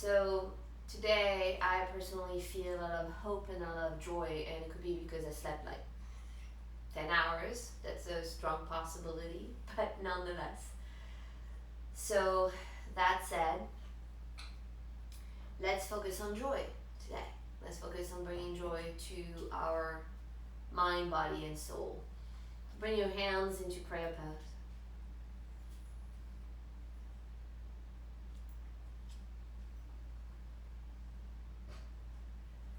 So today I personally feel a lot of hope and a lot of joy, and it could be because I slept like 10 hours. That's a strong possibility, but nonetheless. So that said, let's focus on joy today. Let's focus on bringing joy to our mind, body, and soul. Bring your hands into prayer pose.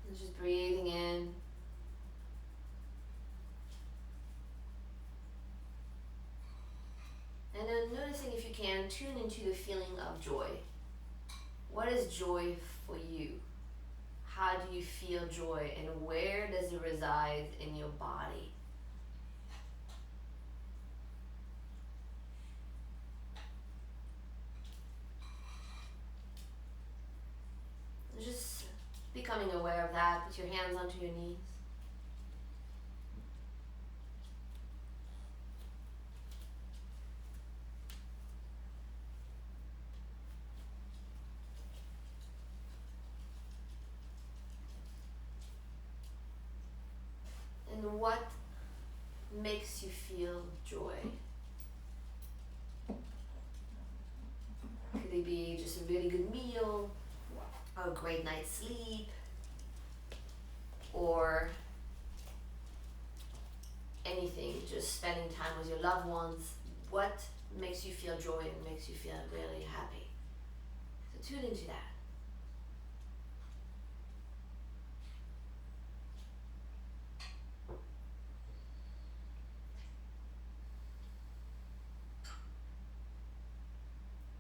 And just breathing in. And then noticing, if you can, tune into the feeling of joy. What is joy for you? How do you feel joy, and where does it reside in your body? Just becoming aware of that. Put your hands onto your knees. And what makes you feel joy? Could it be just a really good meal, or a great night's sleep, or anything, just spending time with your loved ones? What makes you feel joy and makes you feel really happy? So tune into that.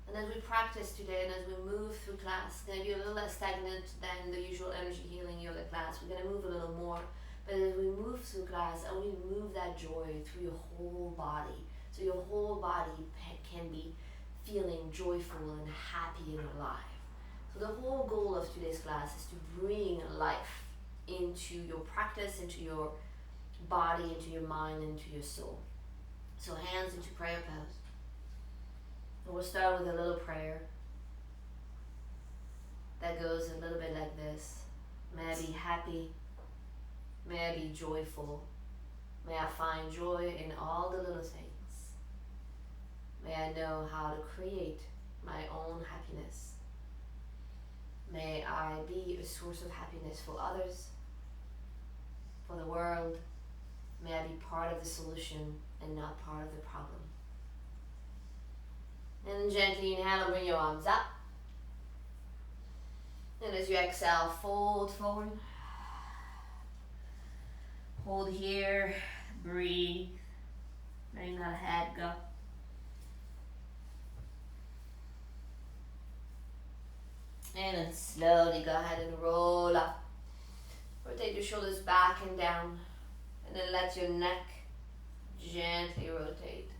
And as we practice today and as we move through class, it's going to be a little less stagnant than the usual energy healing yoga class. We're going to move a little more. But as we move through class, I want you to move that joy through your whole body. So your whole body can be feeling joyful and happy and alive. So the whole goal of today's class is to bring life into your practice, into your body, into your mind, into your soul. So hands into prayer pose. And we'll start with a little prayer that goes a little bit like this. May I be happy. May I be joyful. May I find joy in all the little things. May I know how to create my own happiness. May I be a source of happiness for others, for the world. May I be part of the solution and not part of the problem. And gently inhale and bring your arms up. And as you exhale, fold forward. Hold here, breathe. Letting that head go. And then slowly go ahead and roll up. Rotate your shoulders back and down. And then let your neck gently rotate.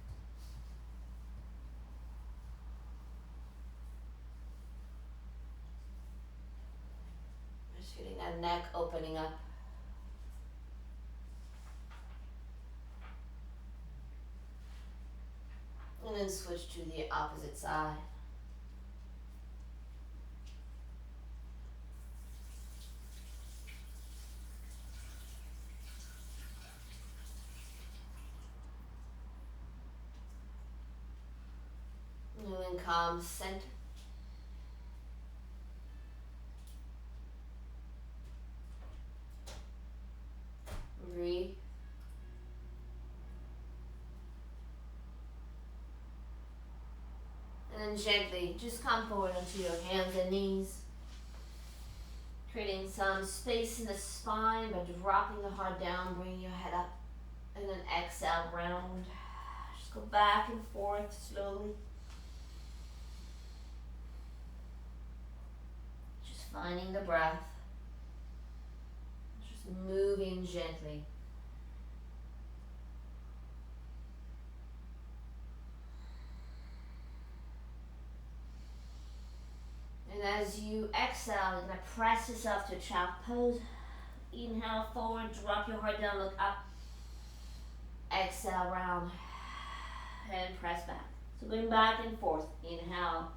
Just feeling that neck opening up. And then switch to the opposite side. And then calm center. Breathe. And then gently just come forward onto your hands and knees. Creating some space in the spine by dropping the heart down, bringing your head up. And then exhale, round. Just go back and forth slowly. Just finding the breath. Just moving gently. And as you exhale, you're going to press yourself to a child pose. Inhale forward, drop your heart down, look up. Exhale, round, and press back. So going back and forth. Inhale.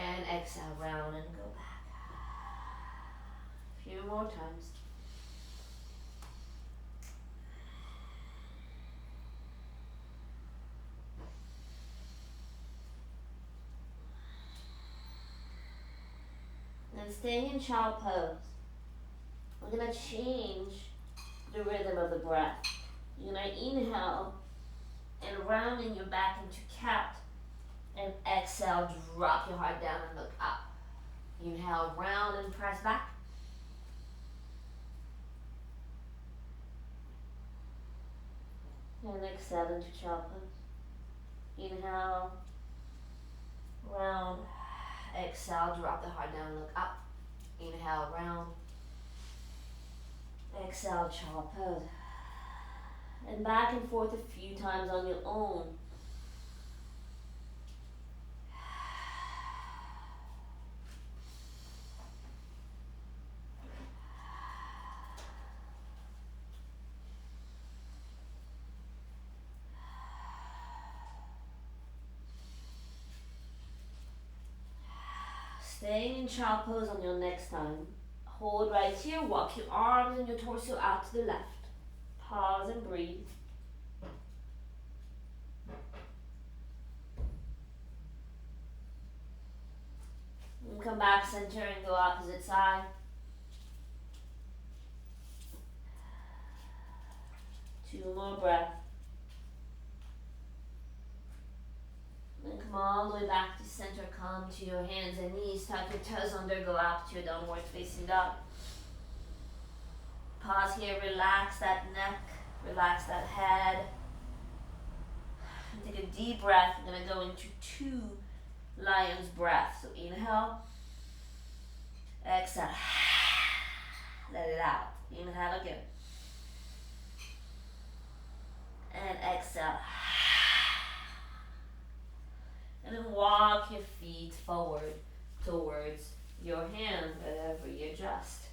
And exhale, round and go back. A few more times. And staying in child pose, we're going to change the rhythm of the breath. You're going to inhale and rounding your back into cat. And exhale, drop your heart down and look up. Inhale, round and press back. And exhale into child pose. Inhale, round. Exhale, drop the heart down, look up. Inhale, round. Exhale, child pose. And back and forth a few times on your own. Staying in child pose on your next time. Hold right here, walk your arms and your torso out to the left. Pause and breathe. And come back, center, and go opposite side. Two more breaths. And come all the way back to center. Come to your hands and knees. Tuck your toes under. Go up to your downward facing dog. Pause here. Relax that neck. Relax that head. And take a deep breath. I'm going to go into 2 lion's breaths. So inhale. Exhale. Let it out. Inhale again. And exhale. And then walk your feet forward towards your hands, wherever you adjust.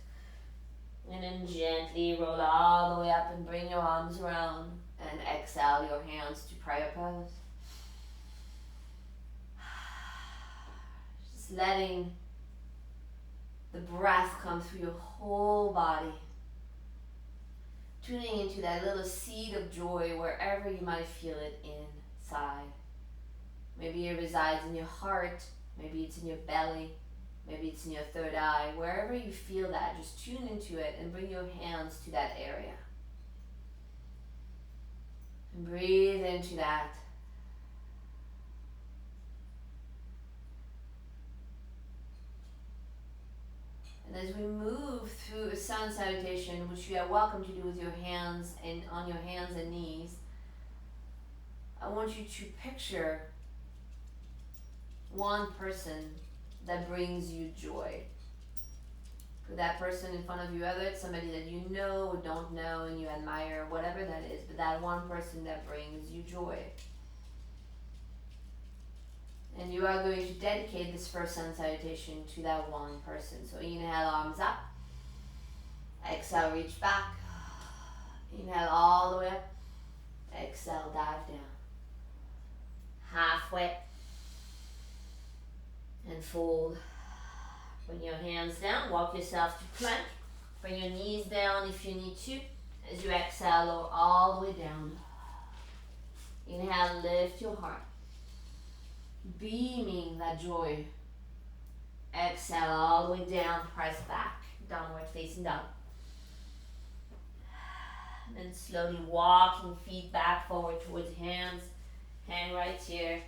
And then gently roll all the way up and bring your arms around. And exhale your hands to prayer pose. Just letting the breath come through your whole body. Tuning into that little seed of joy wherever you might feel it inside. Maybe it resides in your heart, maybe it's in your belly, maybe it's in your third eye. Wherever you feel that, just tune into it and bring your hands to that area. And breathe into that. And as we move through a sun salutation, which you are welcome to do with your hands and on your hands and knees, I want you to picture one person that brings you joy. Put that person in front of you, whether it's somebody that you know or don't know and you admire, whatever that is, but that one person that brings you joy. And you are going to dedicate this first sun salutation to that one person. So inhale, arms up. Exhale, reach back. Inhale all the way up. Exhale, dive down. Halfway. And fold. Bring your hands down, walk yourself to plank. Bring your knees down if you need to. As you exhale, lower all the way down. Inhale, lift your heart. Beaming that joy. Exhale all the way down, press back, downward facing dog. And then slowly walking feet back forward towards hands. Hand right here.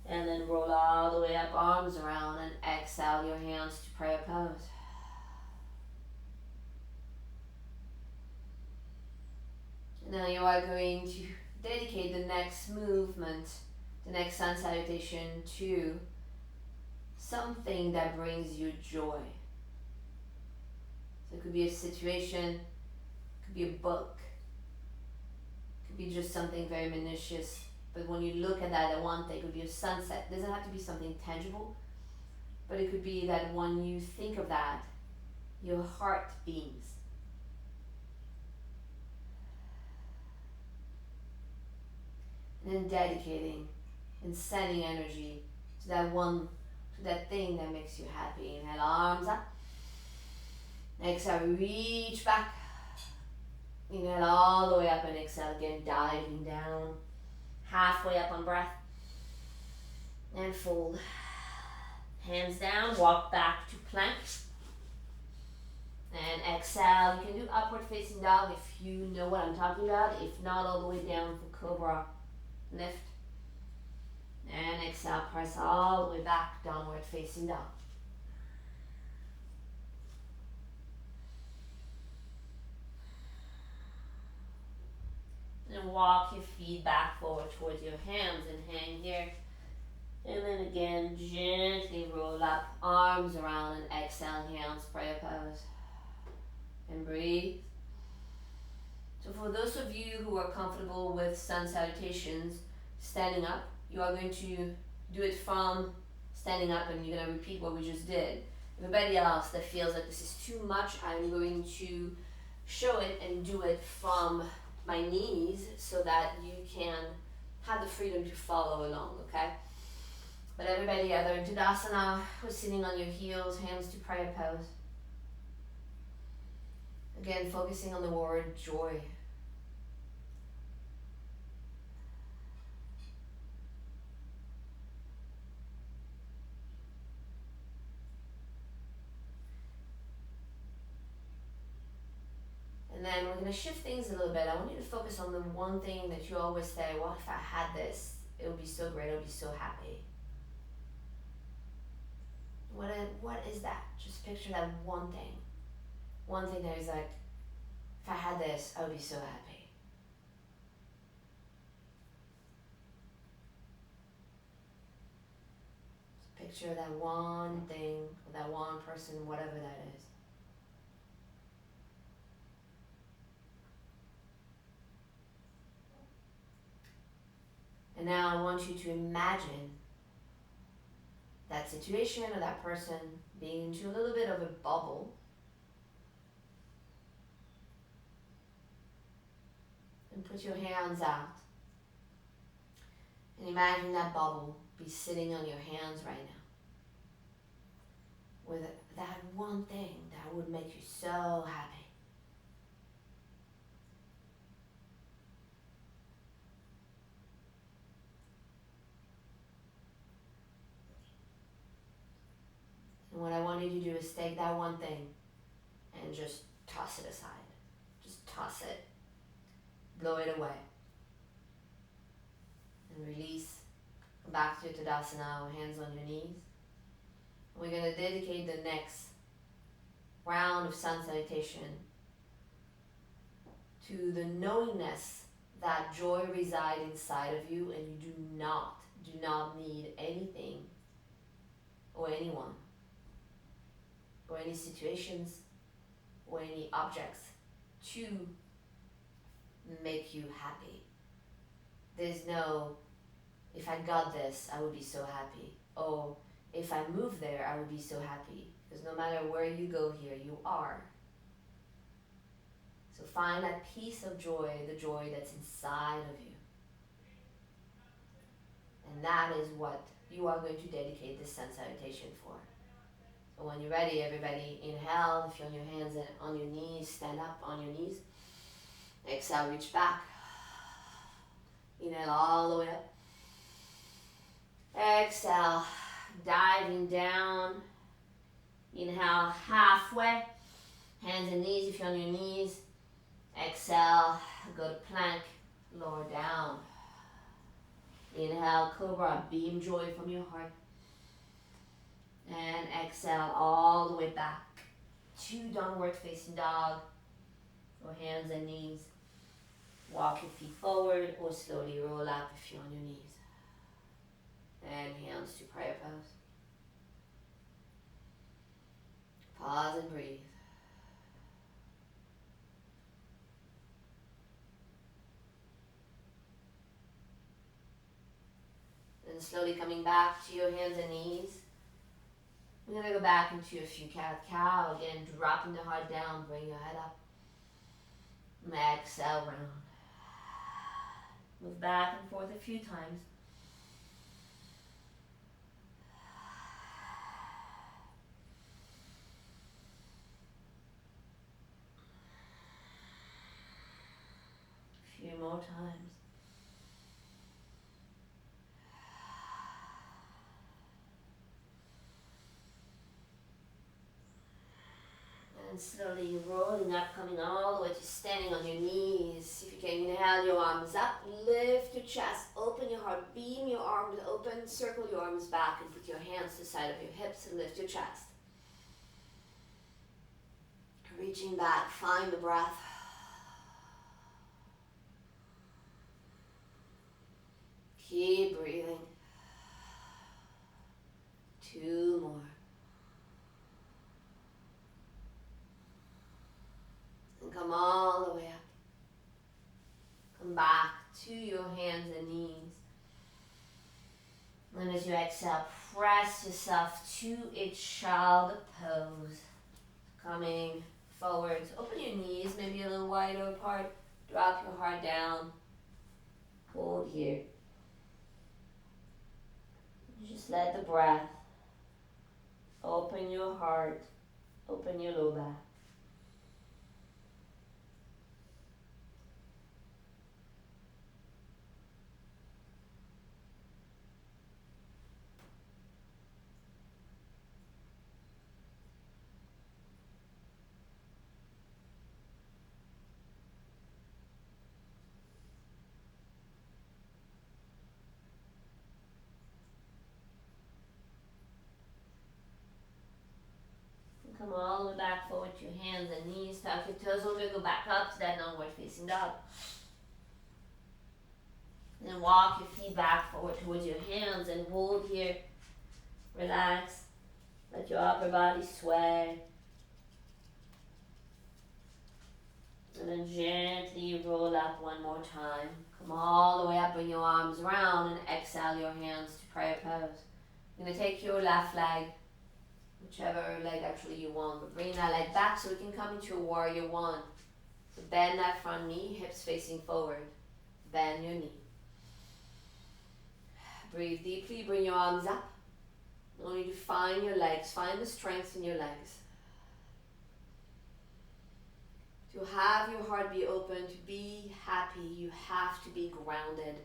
And then roll all the way up, arms around, and exhale your hands to prayer pose. Now you are going to dedicate the next movement, the next sun salutation, to something that brings you joy. So it could be a situation, it could be a book, it could be just something very minutious. But when you look at that one thing, it could be a sunset. It doesn't have to be something tangible, but it could be that when you think of that, your heart beams. And then dedicating and sending energy to that one that thing that makes you happy. Inhale, arms up. Exhale, reach back. Inhale all the way up and exhale again, diving down. Halfway up on breath. And fold. Hands down, walk back to plank. And exhale, you can do upward facing dog if you know what I'm talking about. If not, all the way down for cobra. Lift. And exhale, press all the way back, downward facing dog. And walk your feet back forward towards your hands and hang here. And then again, gently roll up, arms around, and exhale, hands, prayer pose. And breathe. So for those of you who are comfortable with sun salutations, standing up, you are going to do it from standing up and you're going to repeat what we just did. Everybody else that feels like this is too much, I'm going to show it and do it from my knees so that you can have the freedom to follow along, okay? But everybody either in Tadasana or sitting on your heels, hands to prayer pose. Again, focusing on the word joy. And then we're going to shift things a little bit. I want you to focus on the one thing that you always say, well, if I had this, it would be so great, I would be so happy. What is that? Just picture that one thing. One thing that is like, if I had this, I would be so happy. Just picture that one thing, or that one person, whatever that is. And now I want you to imagine that situation or that person being into a little bit of a bubble. And put your hands out. And imagine that bubble be sitting on your hands right now. With that one thing that would make you so happy. And what I want you to do is take that one thing and just toss it aside. Just toss it. Blow it away. And release. Come back to your Tadasana, hands on your knees. We're going to dedicate the next round of sun salutation to the knowingness that joy resides inside of you, and you do not need anything or anyone or any situations or any objects to make you happy. There's no, if I got this, I would be so happy. Oh, if I move there, I would be so happy. Because no matter where you go here, you are. So find that piece of joy, the joy that's inside of you. And that is what you are going to dedicate this sun salutation for. So when you're ready, everybody, inhale. If you're on your hands and on your knees, stand up on your knees. Exhale, reach back. Inhale all the way up. Exhale, diving down. Inhale, halfway. Hands and knees if you're on your knees. Exhale, go to plank, lower down. Inhale, cobra, beam joy from your heart. And exhale all the way back to downward facing dog. Or hands and knees. Walk your feet forward or slowly roll up if you're on your knees. And hands to prayer pose. Pause and breathe. Then slowly coming back to your hands and knees. We're going to go back into a few cat-cow. Again, dropping the heart down, bring your head up. Exhale, round. Move back and forth a few times. more times. And slowly rolling up, coming all the way to standing on your knees. If you can, inhale your arms up, lift your chest, open your heart, beam your arms open, circle your arms back and put your hands to the side of your hips and lift your chest. Reaching back, find the breath. Keep breathing. 2 more. And come all the way up. Come back to your hands and knees. And as you exhale, press yourself to a child pose. Coming forwards. Open your knees, maybe a little wider apart. Drop your heart down. Hold here. Just let the breath open your heart, open your low back. Come all the way back forward to your hands and knees. Tuck your toes over, go back up to that downward facing dog. Then walk your feet back forward towards your hands and hold here. Relax. Let your upper body sway. And then gently roll up one more time. Come all the way up, bring your arms around and exhale your hands to prayer pose. You're going to take your left leg, whichever leg actually you want, but bring that leg back so we can come into a warrior one. So bend that front knee, hips facing forward. Bend your knee. Breathe deeply, bring your arms up. I want you to find your legs, find the strength in your legs. To have your heart be open, to be happy, you have to be grounded.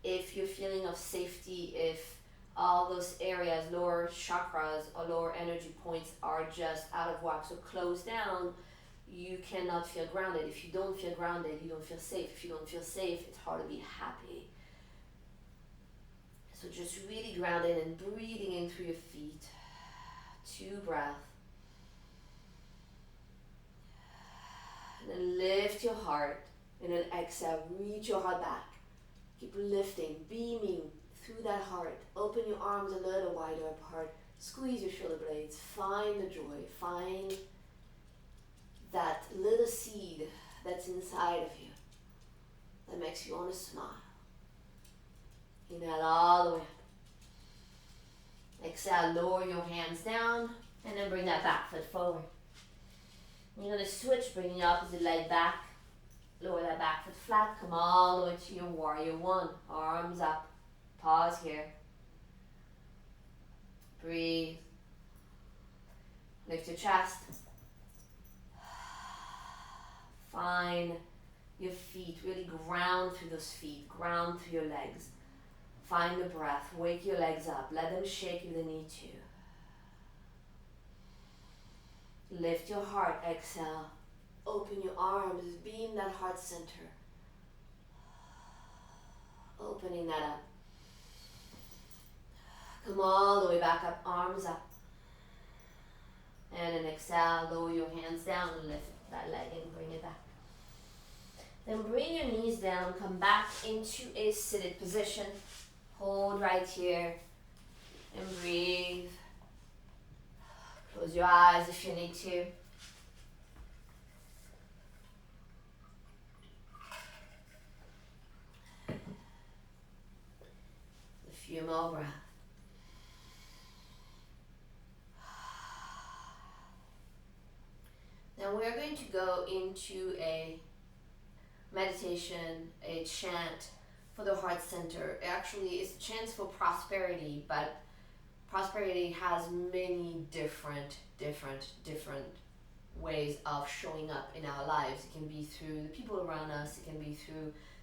If your feeling of safety, if all those areas, lower chakras or lower energy points are just out of whack, so closed down, you cannot feel grounded. If you don't feel grounded, you don't feel safe. If you don't feel safe, it's hard to be happy. So just really grounded and breathing in through your feet. 2 breaths. And then lift your heart. And then exhale, reach your heart back. Keep lifting, beaming through that heart. Open your arms a little wider apart. Squeeze your shoulder blades. Find the joy. Find that little seed that's inside of you that makes you want to smile. Inhale all the way up. Exhale, lower your hands down and then bring that back foot forward. You're going to switch, bringing your opposite leg back. Lower that back foot flat. Come all the way to your warrior one. Arms up. Pause here. Breathe. Lift your chest. Find your feet. Really ground through those feet. Ground through your legs. Find the breath. Wake your legs up. Let them shake if they need to. Lift your heart. Exhale. Open your arms. Beam that heart center. Opening that up. Come all the way back up. Arms up. And then exhale. Lower your hands down. Lift that leg and bring it back. Then bring your knees down. Come back into a seated position. Hold right here and breathe. Close your eyes if you need to. A few more breaths. Now we're going to go into a meditation, a chant for the heart center. Actually, it's a chant for prosperity, but prosperity has many different ways of showing up in our lives. It can be through the people around us. It can be through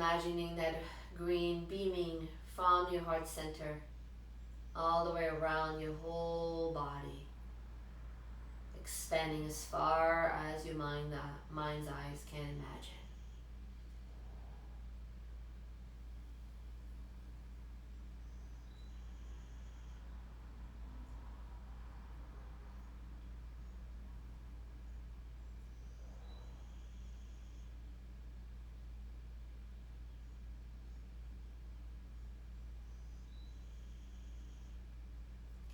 Imagining that green beaming from your heart center all the way around your whole body, expanding as far as your mind's eyes can imagine.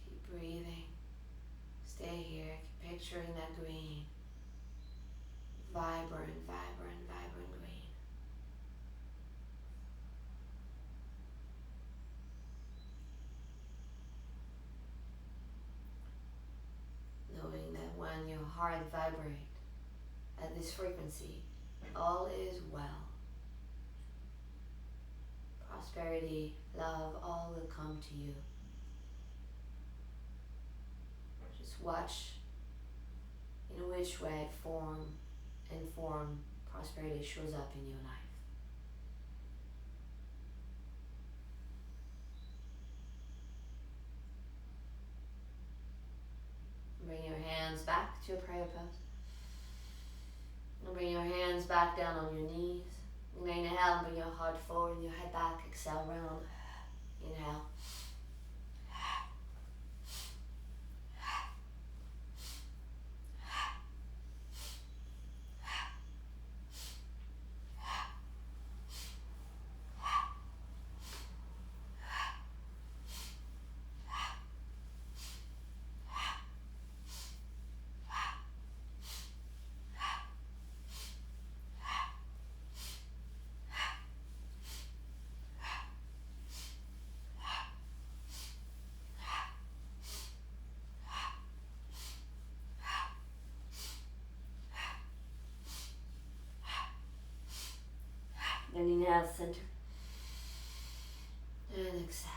Keep breathing. Stay here. Keep picturing that green. Vibrant, vibrant, vibrant green. Knowing that when your heart vibrates at this frequency, all is well. Prosperity, love, all will come to you. Just watch in which way form prosperity shows up in your life. Bring your hands back to your prayer pose. And bring your hands back down on your knees. Inhale, bring your heart forward, your head back, exhale round. Inhale. And inhale, center. And exhale.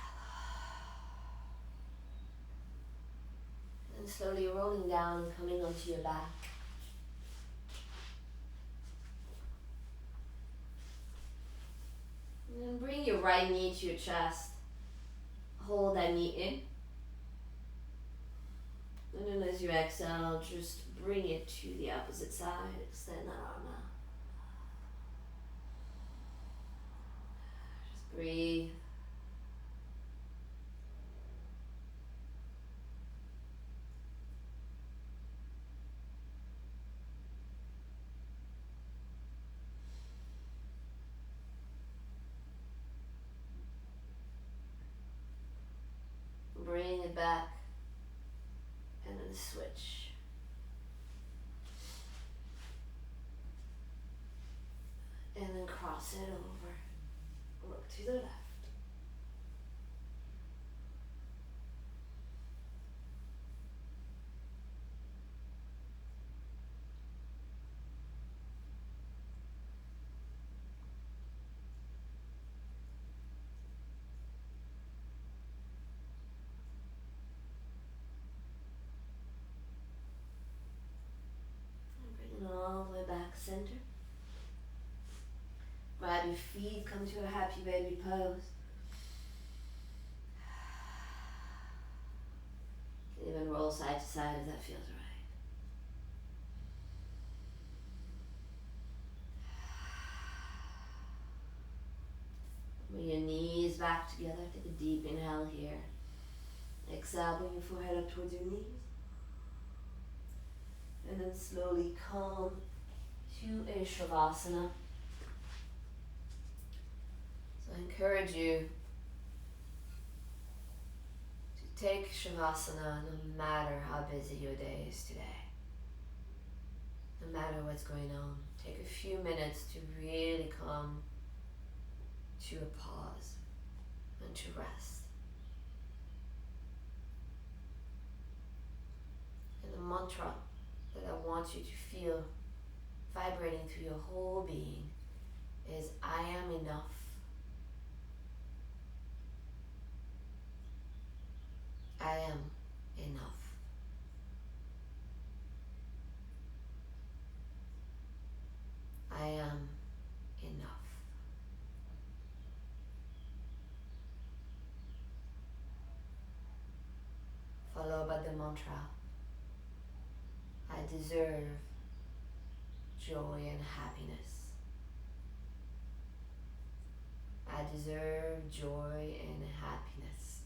And slowly rolling down and coming onto your back. And then bring your right knee to your chest. Hold that knee in. And then as you exhale, just bring it to the opposite side. Extend that arm out. Just breathe. Bring it back. And then switch. And then cross it over. Look to the left. And bring it all the way back center. Grab your feet, come to a happy baby pose. You can even roll side to side if that feels right. Bring your knees back together. Take a deep inhale here. Exhale, bring your forehead up towards your knees. And then slowly come to a Shavasana. So I encourage you to take Shavasana no matter how busy your day is today. No matter what's going on. Take a few minutes to really come to a pause and to rest. And the mantra that I want you to feel vibrating through your whole being is I am enough. I am enough. I am enough. about the mantra. I deserve joy and happiness. I deserve joy and happiness.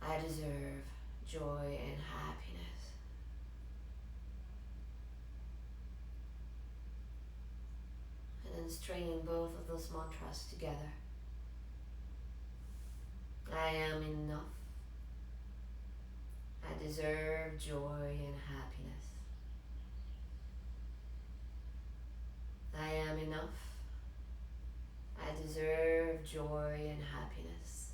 I deserve joy and happiness. And then stringing both of those mantras together. I am enough. I deserve joy and happiness. I am enough. I deserve joy and happiness.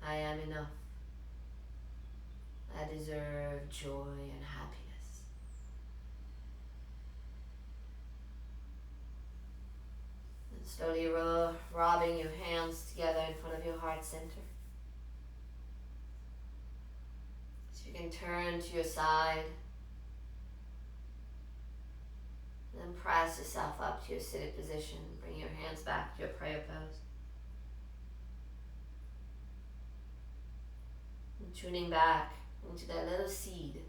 I am enough. I deserve joy and happiness. And slowly rubbing your hands together in front of your heart center. So you can turn to your side. And then press yourself up to your seated position. Bring your hands back to your prayer pose. And tuning back into that little seed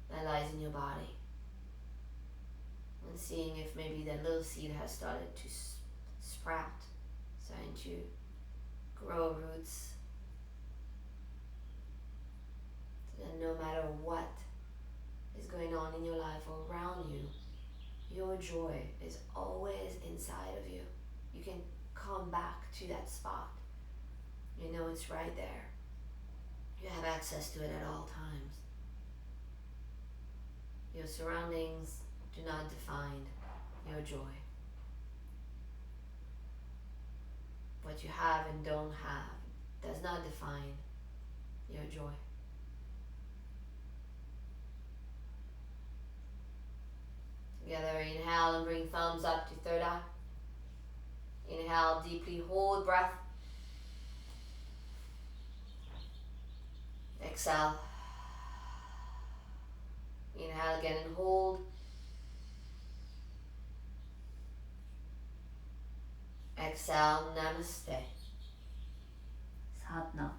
that lies in your body. And seeing if maybe that little seed has started to sprout, starting to grow roots. So that no matter what is going on in your life or around you, your joy is always inside of you. You can come back to that spot. You know it's right there. You have access to it at all times. Your surroundings do not define your joy. What you have and don't have does not define your joy. Together, inhale and bring thumbs up to third eye. Inhale deeply, hold breath. Exhale. Inhale again and hold. Exhale, namaste. Sadhana.